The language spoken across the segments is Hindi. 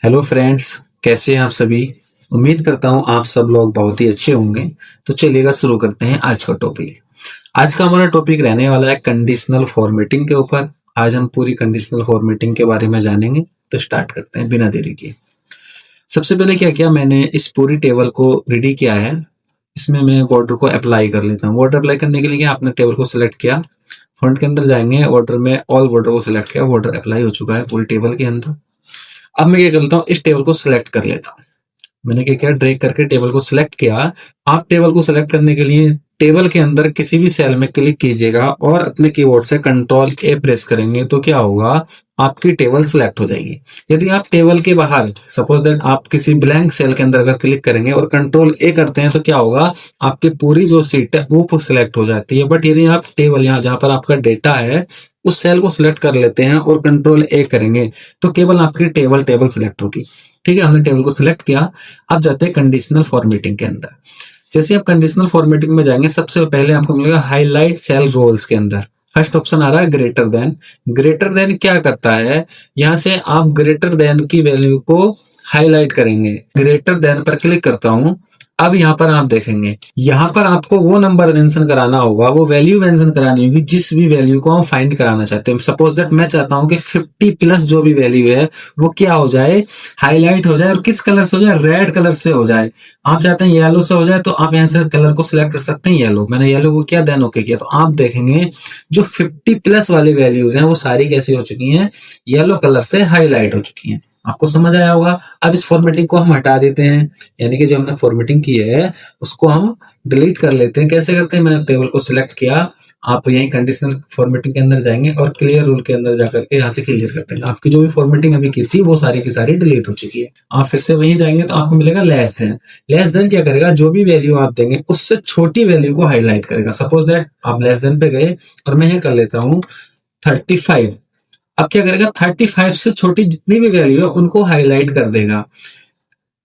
हेलो फ्रेंड्स, कैसे हैं आप सभी। उम्मीद करता हूं आप सब लोग बहुत ही अच्छे होंगे। तो चलिएगा शुरू करते हैं आज का टॉपिक। आज का हमारा टॉपिक रहने वाला है कंडीशनल फॉर्मेटिंग के ऊपर। आज हम पूरी कंडीशनल फॉर्मेटिंग के बारे में जानेंगे। तो स्टार्ट करते हैं बिना देरी के। सबसे पहले क्या किया, मैंने इस पूरी टेबल को रेडी किया है। इसमें मैं बॉर्डर को अप्लाई कर लेता हूँ। बॉर्डर अप्लाई करने के लिए आपने टेबल को सिलेक्ट किया, फ्रंट के अंदर जाएंगे, बॉर्डर में ऑल बॉर्डर को सिलेक्ट किया, बॉर्डर अप्लाई हो चुका है पूरी टेबल के अंदर। अब मैं क्या करता हूँ, इस टेबल को सिलेक्ट कर लेता हूँ। मैंने क्या किया, ड्रैग करके टेबल को सिलेक्ट किया। आप टेबल को सिलेक्ट करने के लिए टेबल के अंदर किसी भी सेल में क्लिक कीजिएगा और अपने कीबोर्ड से कंट्रोल ए प्रेस करेंगे तो क्या होगा, आपकी टेबल सिलेक्ट हो जाएगी। यदि आप टेबल के बाहर सपोज दैट आप किसी ब्लैंक सेल के अंदर अगर क्लिक करेंगे और कंट्रोल ए करते हैं तो क्या होगा, आपकी पूरी जो सीट है वो सिलेक्ट हो जाती है। बट यदि आप टेबल यहाँ जहां पर आपका डेटा है उस सेल को सिलेक्ट कर लेते हैं और कंट्रोल ए करेंगे तो केवल आपकी टेबल सिलेक्ट होगी। ठीक है, हमने टेबल को सिलेक्ट किया। अब जाते हैं कंडीशनल फॉर्मेटिंग के अंदर। जैसे आप कंडीशनल फॉर्मेटिंग में जाएंगे, सबसे पहले आपको मिलेगा हाईलाइट सेल रोल्स के अंदर फर्स्ट ऑप्शन आ रहा है ग्रेटर देन। ग्रेटर देन क्या करता है, यहां से आप ग्रेटर देन की वैल्यू को हाईलाइट करेंगे। ग्रेटर देन पर क्लिक करता हूं। अब यहाँ पर आप देखेंगे, यहाँ पर आपको वो नंबर मेंशन कराना होगा, वो वैल्यू मेंशन करानी होगी जिस भी वैल्यू को हम फाइंड कराना चाहते हैं। सपोज दैट मैं चाहता हूं कि 50 प्लस जो भी वैल्यू है वो क्या हो जाए, हाईलाइट हो जाए। और किस कलर से हो जाए, रेड कलर से हो जाए। आप चाहते हैं येलो से हो जाए तो आप यहाँ से कलर को सिलेक्ट कर सकते हैं येलो। मैंने येलो को किया, देन ओके किया, तो आप देखेंगे जो 50 प्लस वाली वैल्यूज हैं वो सारी कैसी हो चुकी हैं, येलो कलर से हाईलाइट हो चुकी हैं। आपको समझ आया होगा। अब इस फॉर्मेटिंग को हम हटा देते हैं, यानी कि जो हमने फॉर्मेटिंग की है उसको हम डिलीट कर लेते हैं। कैसे करते हैं, मैंने टेबल को सिलेक्ट किया, आप यही कंडीशनल फॉर्मेटिंग के अंदर जाएंगे और क्लियर रूल के अंदर जाकर के यहाँ से क्लियर करते हैं। आपकी जो भी फॉर्मेटिंग अभी की थी वो सारी की सारी डिलीट हो चुकी है। आप फिर से वहीं जाएंगे तो आपको मिलेगा लेस देन। लेस देन क्या करेगा, जो भी वैल्यू आप देंगे उससे छोटी वैल्यू को हाईलाइट करेगा। सपोज दैट आप लेस देन पे गए और मैं यहाँ कर लेता हूँ 35। अब क्या करेगा, 35 से छोटी जितनी भी वैल्यू है उनको हाईलाइट कर देगा।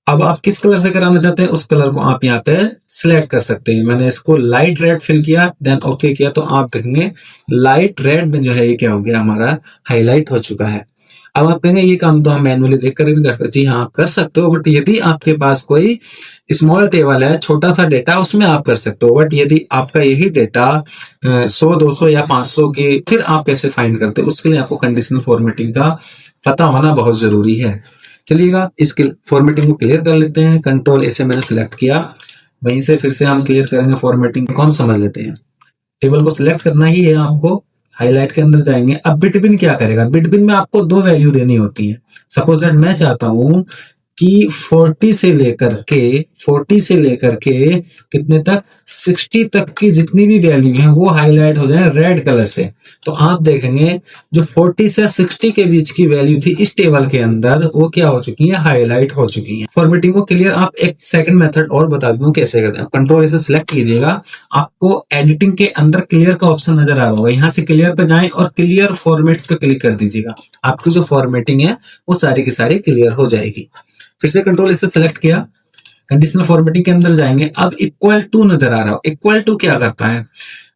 अब आप किस कलर से कराना चाहते हैं उस कलर को आप यहाँ पे सिलेक्ट कर सकते हैं। मैंने इसको लाइट रेड फिल किया, देन ओके किया, तो आप देखेंगे लाइट रेड में जो है ये क्या हो गया, हमारा हाईलाइट हो चुका है। अब आप कहेंगे ये काम तो हम मैनुअली देख कर भी कर सकते हैं। जी हाँ, आप कर सकते हो, बट यदि आपके पास कोई स्मॉल टेबल है, छोटा सा डेटा, उसमें आप कर सकते हो। बट यदि आपका यही डेटा 100 200 या 500 की, फिर आप कैसे फाइंड करते हो, उसके लिए आपको कंडीशनल फॉर्मेटिंग का पता होना बहुत जरूरी है। चलिएगा, इसके फॉर्मेटिंग को क्लियर कर लेते हैं। कंट्रोल ए से मैंने सिलेक्ट किया, वहीं से फिर से हम क्लियर करेंगे फॉर्मेटिंग को। हम समझ लेते हैं, टेबल को सिलेक्ट करना ही है आपको। हाईलाइट के अंदर जाएंगे। अब बिटवीन क्या करेगा, बिटवीन में आपको दो वैल्यू देनी होती है। सपोज दैट मैं चाहता हूं कि 40 से लेकर के कितने तक, 60 तक की जितनी भी वैल्यू है वो हाईलाइट हो जाए रेड कलर से। तो आप देखेंगे जो 40 से 60 के बीच की वैल्यू थी इस टेबल के अंदर वो क्या हो चुकी है, हाईलाइट हो चुकी है। फॉर्मेटिंग को क्लियर, आप एक सेकंड मेथड और बता दूं कैसे करते हैं। कंट्रोल से सिलेक्ट कीजिएगा, आपको एडिटिंग के अंदर क्लियर का ऑप्शन नजर आ रहा होगा। यहाँ से क्लियर पे जाएं और क्लियर फॉर्मेट्स पे क्लिक कर दीजिएगा। आपकी जो फॉर्मेटिंग है वो सारी की सारी क्लियर हो जाएगी। फिर से कंट्रोल इसे सिलेक्ट किया, कंडीशनल फॉर्मेटिंग के अंदर जाएंगे। अब इक्वल टू नजर आ रहा हो। इक्वल टू क्या करता है,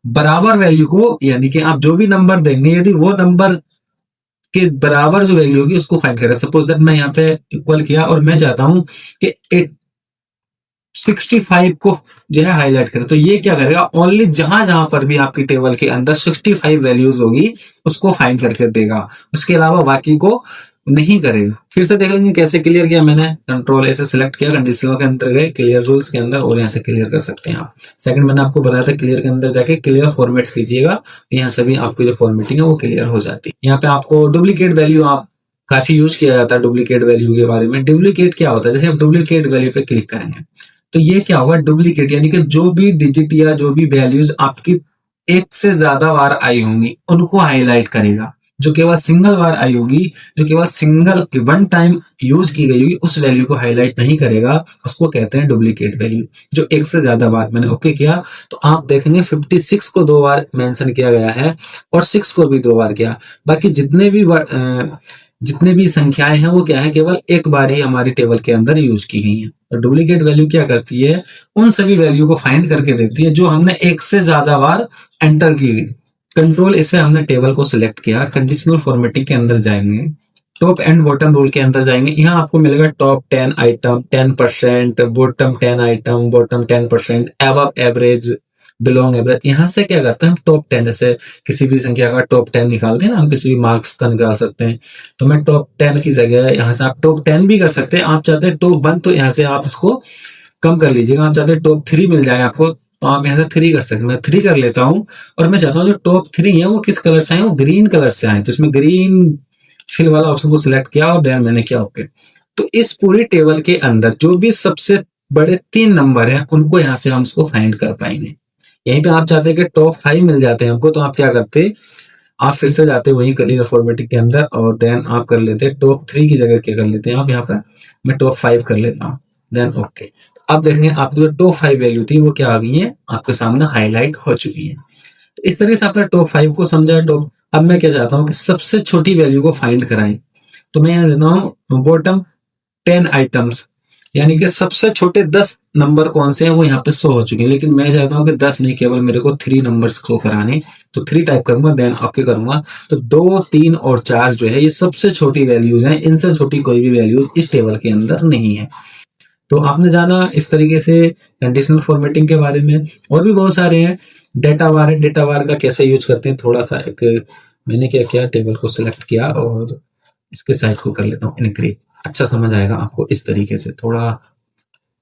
बराबर वैल्यू को, यानी कि आप जो भी नंबर देंगे यदि वो नंबर के बराबर जो वैल्यू होगी उसको फाइंड करें। सपोज दैट मैं यहाँ पे इक्वल किया और मैं चाहता हूं कि 65 को जो है हाईलाइट करें, तो ये क्या करेगा, ओनली जहां जहां पर भी आपकी टेबल के अंदर 65 वैल्यूज होगी उसको फाइंड करके देगा, उसके अलावा बाकी को नहीं करेगा। फिर से देख लेंगे कैसे क्लियर किया। मैंने कंट्रोल ऐसे सिलेक्ट किया, कंडीशनल के अंदर गए, क्लियर रूल्स के अंदर, और यहाँ से क्लियर कर सकते हैं आप। सेकंड मैंने आपको बताया था क्लियर के अंदर जाके क्लियर फॉर्मेट्स कीजिएगा, यहाँ से भी आपकी जो फॉर्मेटिंग है वो क्लियर हो जाती है। यहाँ पे आपको डुप्लीकेट वैल्यू आप काफी यूज किया जाता है। डुप्लीकेट वैल्यू के बारे में, डुप्लीकेट क्या होता है, जैसे आप डुप्लीकेट वैल्यू पे क्लिक करेंगे तो ये क्या होगा, डुप्लीकेट यानी कि जो भी डिजिट या जो भी वैल्यूज आपकी एक से ज्यादा बार आई होंगी उनको हाईलाइट करेगा। जो केवल सिंगल बार आई होगी, जो केवल सिंगल वन टाइम यूज की गई होगी, उस वैल्यू को हाईलाइट नहीं करेगा, उसको कहते हैं डुप्लीकेट वैल्यू। जो एक से ज्यादा बार, मैंने ओके किया तो आप देखेंगे 56 को 2 बार मेंशन किया गया है और 6 को भी 2 बार किया। बाकी जितने भी संख्याएं हैं वो क्या है, केवल एक बार ही हमारी टेबल के अंदर यूज की गई हैं। तो डुप्लीकेट वैल्यू क्या करती है, उन सभी वैल्यू को फाइंड करके देती है जो हमने एक से ज्यादा बार एंटर की गई। कंट्रोल इससे हमने टेबल को सिलेक्ट किया, कंडीशनल फॉर्मेटिंग के अंदर जाएंगे, टॉप एंड बॉटम रूल के अंदर जाएंगे, यहाँ आपको मिलेगा top 10 item 10%, bottom 10 item bottom 10%, above average, belong average. यहाँ से क्या करते हैं हम टॉप 10, जैसे किसी भी संख्या का टॉप 10 निकालते हैं ना, हम किसी भी मार्क्स का निकाल सकते हैं। तो मैं टॉप 10 की जगह यहाँ से आप टॉप 10 भी कर सकते हैं। आप चाहते हैं टॉप 1 तो यहाँ से आप इसको कम कर लीजिएगा। आप चाहते हैं टॉप 3 मिल जाए आपको तो आप यहाँ से 3 कर सकते हैं। मैं 3 कर लेता हूँ और मैं चाहता हूँ जो टॉप 3 है वो किस कलर से आए, वो ग्रीन कलर से आए। तो इसमें ग्रीन फिल वाला ऑप्शन को सिलेक्ट किया और देन मैंने किया ओके। तो इस पूरी टेबल के अंदर जो भी सबसे बड़े 3 नंबर हैं उनको यहाँ से हम उसको फाइंड कर पाएंगे। यहीं पे आप चाहते हैं कि टॉप 5 मिल जाते हैं हमको, तो आप क्या करते, आप फिर से जाते वही कलियर फॉर्मेटिंग के अंदर और देन आप कर लेते हैं टॉप 3 की जगह क्या कर लेते हैं आप यहाँ पर, मैं टॉप 5 कर लेता हूँ देन ओके। अब देखेंगे आपकी जो टॉप 5 वैल्यू थी वो क्या आ गई है, आपके सामने हाईलाइट हो चुकी है। तो इस तरीके से आपने टॉप 5 को समझा। टॉप, अब मैं क्या चाहता हूँ कि सबसे छोटी वैल्यू को फाइंड कराएं, तो मैं यहाँ देता हूँ बॉटम 10 आइटम्स, यानी कि सबसे छोटे 10 नंबर कौन से हैं वो यहाँ पे शो हो चुके हैं। लेकिन मैं चाहता हूँ कि 10 नहीं, केवल मेरे को 3 नंबर्स शो कराने, तो 3 टाइप करूंगा देन ओके करूंगा। तो 2, 3 और 4 जो है ये सबसे छोटी वैल्यूज हैं, इनसे छोटी कोई भी वैल्यूज इस टेबल के अंदर नहीं है। तो आपने जाना इस तरीके से कंडीशनल फॉर्मेटिंग के बारे में। और भी बहुत सारे हैं। डेटा वार है, डेटा वार का कैसे यूज करते हैं, थोड़ा सा एक मैंने क्या किया, टेबल को सिलेक्ट किया और इसके साइज को कर लेता हूँ इंक्रीज, अच्छा समझ आएगा आपको। इस तरीके से थोड़ा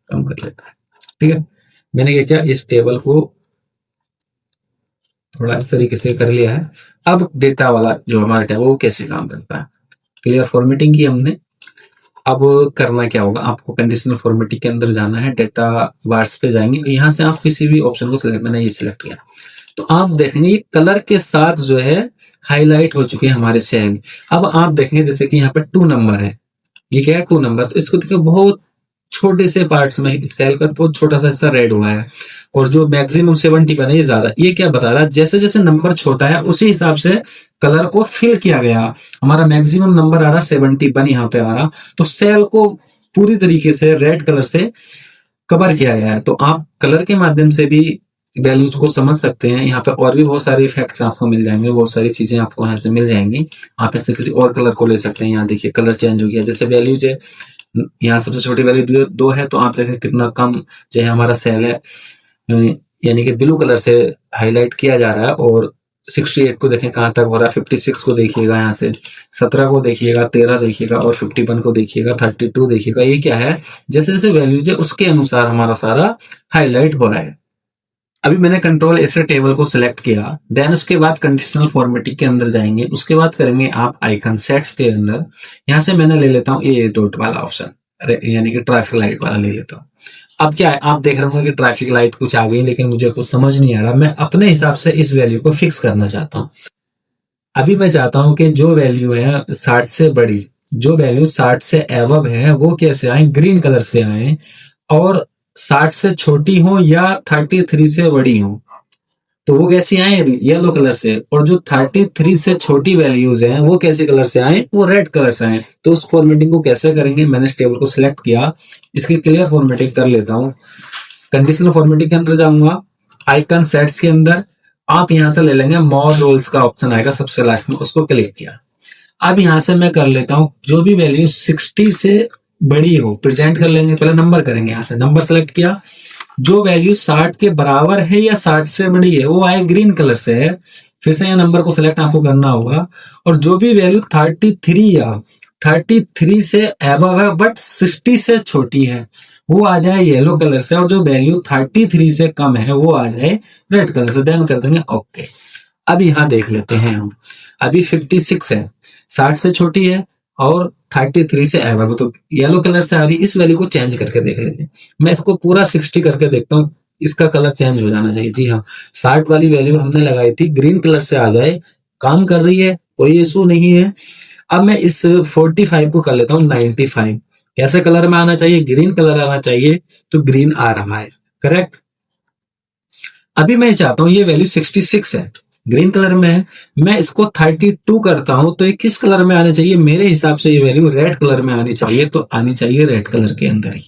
कम कर लेता है, ठीक है। मैंने क्या किया, इस टेबल को थोड़ा इस तरीके से कर लिया है। अब डेटा वाला जो हमारा टेबल वो कैसे काम करता है, क्लियर फॉर्मेटिंग की हमने। अब करना क्या होगा, आपको कंडीशनल फॉर्मेटिंग के अंदर जाना है, डेटा वार्स पे जाएंगे, यहाँ से आप किसी भी ऑप्शन को सिलेक्ट, मैंने ये सिलेक्ट किया। तो आप देखेंगे ये कलर के साथ जो है हाईलाइट हो चुके हैं हमारे सेल। अब आप देखेंगे जैसे कि यहाँ पे 2 नंबर है, ये क्या है 2 नंबर, तो इसको देखिए बहुत छोटे से पार्ट्स में सेल का बहुत छोटा सा हिस्सा रेड हुआ है और जो मैक्सिमम 70 बना ये ज्यादा। ये क्या बता रहा है, जैसे जैसे नंबर छोटा है उसी हिसाब से कलर को फिल किया गया। हमारा मैक्सिमम नंबर आ रहा 71 यहाँ पे आ रहा, तो सेल को पूरी तरीके से रेड कलर से कवर किया गया है। तो आप कलर के माध्यम से भी वैल्यूज को समझ सकते हैं। यहाँ पे और भी बहुत सारे इफेक्ट्स आपको मिल जाएंगे, बहुत सारी चीजें आपको यहाँ से मिल जाएंगी। आप ऐसे किसी और कलर को ले सकते हैं। यहाँ देखिए कलर चेंज हो गया, जैसे वैल्यूज है यहाँ सबसे छोटी वैल्यू 2 है, तो आप देखें कितना कम जो है हमारा सेल है, यानी कि ब्लू कलर से हाईलाइट किया जा रहा है। और 68 को देखें कहां तक हो रहा है, 56 को देखिएगा, यहाँ से 17 को देखिएगा, 13 देखिएगा और 51 को देखिएगा, 32 देखिएगा। ये क्या है, जैसे जैसे वैल्यूज है उसके अनुसार हमारा सारा हाईलाइट हो रहा है। अभी मैंने कंट्रोल ऐसे टेबल को सिलेक्ट किया, देन उसके बाद कंडीशनल फॉर्मेटिंग के अंदर जाएंगे। उसके बाद करेंगे आप आइकन सेट्स के अंदर, यहाँ से मैंने ले लेता हूँ ये डॉट वाला ऑप्शन, यानी कि ट्रैफिक लाइट वाला ले लेता हूँ। अब क्या है, आप देख रहे होंगे कि ट्रैफिक लाइट कुछ आ गई, लेकिन मुझे कुछ समझ नहीं आ रहा। मैं अपने हिसाब से इस वैल्यू को फिक्स करना चाहता हूँ। अभी मैं चाहता हूं कि जो वैल्यू है 60 से बड़ी, जो वैल्यू 60 से एबव है वो कैसे आए, ग्रीन कलर से आए, और 60 से छोटी हो या 33 से बड़ी हो तो वो कैसी आए, येलो कलर से। और जो 33 से छोटी वैल्यूज हैं वो कैसे कलर से आए, वो रेड कलर से आए। तो उस फॉर्मेटिंग को कैसे करेंगे, मैंने इस टेबल को सिलेक्ट किया, इसकी क्लियर फॉर्मेटिंग कर लेता हूं। कंडीशनल फॉर्मेटिंग के अंदर जाऊंगा, आइकन सेट्स के अंदर आप यहां से ले लेंगे मोर रोल्स का ऑप्शन आएगा सबसे लास्ट में, उसको क्लिक किया। अब यहां से मैं कर लेता हूं जो भी वैल्यू 60 से बड़ी हो प्रेजेंट कर लेंगे, पहले नंबर करेंगे, यहां से नंबर सेलेक्ट किया। जो वैल्यू 60 के बराबर है या 60 से बड़ी है वो आए ग्रीन कलर से है, फिर से यहाँ नंबर को सिलेक्ट आपको करना होगा। और जो भी वैल्यू 33 या 33 से एबव है बट 60 से छोटी है वो आ जाए येलो कलर से, और जो वैल्यू 33 से कम है वो आ जाए रेड कलर से, देन कर देंगे ओके। अब यहाँ देख लेते हैं हम, अभी 56 है, 60 से छोटी है और 33 से एबव, तो येलो कलर से आ रही, इस वैल्यू को चेंज करके देख लेते हैं। मैं इसको पूरा 60 करके देखता हूँ, इसका कलर चेंज हो जाना चाहिए। जी हाँ, 60 वाली वैल्यू हमने लगाई थी, ग्रीन कलर से आ जाए, काम कर रही है, कोई इशू नहीं है। अब मैं इस 45 को कर लेता हूँ 95। कैसे कलर में आना चाहिए, ग्रीन कलर आना चाहिए, तो ग्रीन आ रहा है, करेक्ट। अभी मैं चाहता हूं ये वैल्यू 66 है, ग्रीन कलर में है, मैं इसको 32 करता हूं तो ये किस कलर में आना चाहिए, मेरे हिसाब से ये वैल्यू रेड कलर में आनी चाहिए, तो आनी चाहिए रेड कलर के अंदर ही।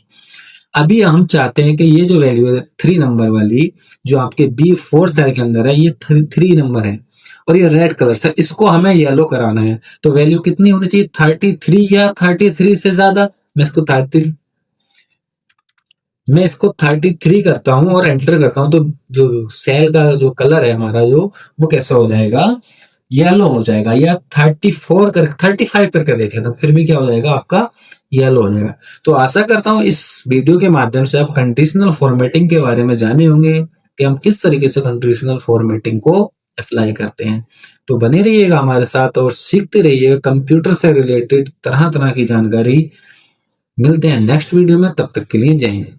अभी हम चाहते हैं कि ये जो वैल्यू है 3 नंबर वाली, जो आपके B4 सेल के अंदर है, ये 3 नंबर है और ये रेड कलर से, इसको हमें येलो कराना है। तो वैल्यू कितनी होनी चाहिए? 33 या 33 से ज्यादा। मैं इसको 33 करता हूं और एंटर करता हूं, तो जो सेल का जो कलर है हमारा, जो वो कैसा हो जाएगा? येलो हो जाएगा। या 35 करके देख लेता हूं, फिर भी क्या हो जाएगा आपका? येलो हो जाएगा। तो आशा करता हूं इस वीडियो के माध्यम से आप कंडीशनल फॉर्मेटिंग के बारे में जाने होंगे कि हम किस तरीके से कंडीशनल फॉर्मेटिंग को अप्लाई करते हैं। तो बने रहिएगा हमारे साथ और सीखते रहिएगा कंप्यूटर से रिलेटेड तरह तरह की जानकारी। मिलते हैं नेक्स्ट वीडियो में, तब तक के लिए जय हिंद।